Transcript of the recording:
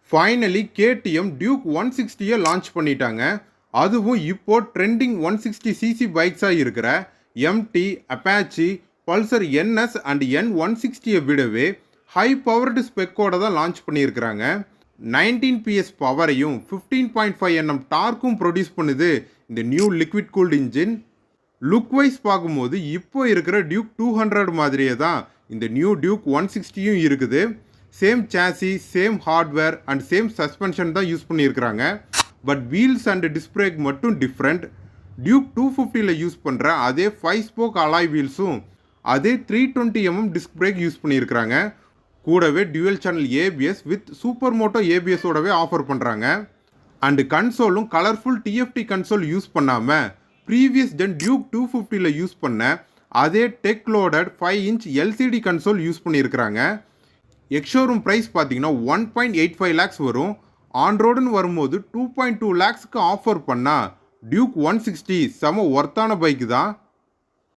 Finally KTM Duke 160 launch பண்ணிட்டாங்க. அதுவும் இப்போ ட்ரெண்டிங் 160 சிசி பைக்ஸாக இருக்கிற MT, Apache, Pulsar NS and N 160 விடவே ஹை பவர்டு ஸ்பெக்கோட தான் லான்ச் பண்ணியிருக்கிறாங்க. 19 PS பவரையும் 15.5 Nm டார்க்கும் ப்ரொடியூஸ் பண்ணுது இந்த new liquid cooled engine. Look wise பார்க்கும்போது இப்போ இருக்கிற டியூக் 200 மாதிரியே தான் இந்த நியூ டியூக் 160யும் இருக்குது. Same sassy, same hardware and same suspension தான் யூஸ் பண்ணியிருக்கிறாங்க. But wheels and disc brake மட்டும் டிஃப்ரெண்ட். டியூக் 250ல் யூஸ் பண்ணுற அதே 5 ஸ்போக் அலாய் வீல்ஸும் அதே 320 mm டிஸ்க் பிரேக் யூஸ் பண்ணியிருக்கிறாங்க. கூடவே dual channel ABS with super moto ஏபிஎஸோடவே ஆஃபர் பண்ணுறாங்க. அண்டு கன்சோலும் கலர்ஃபுல் டிஎஃப்டி கன்சோல் யூஸ் பண்ணாமல் ப்ரீவியஸ் ஜென் டியூக் 250ல் யூஸ் பண்ண அதே tech loaded 5 inch LCD console use பண்ணியிருக்கிறாங்க. எக்ஷோரூம் ப்ரைஸ் பார்த்தீங்கன்னா 1.85 lakhs வரும். ஆன் ரோடுன்னு வரும்போது 2.2 lakhsக்கு ஆஃபர் பண்ணால் டியூக் 160 செம ஒர்த்தான பைக்கு தான்.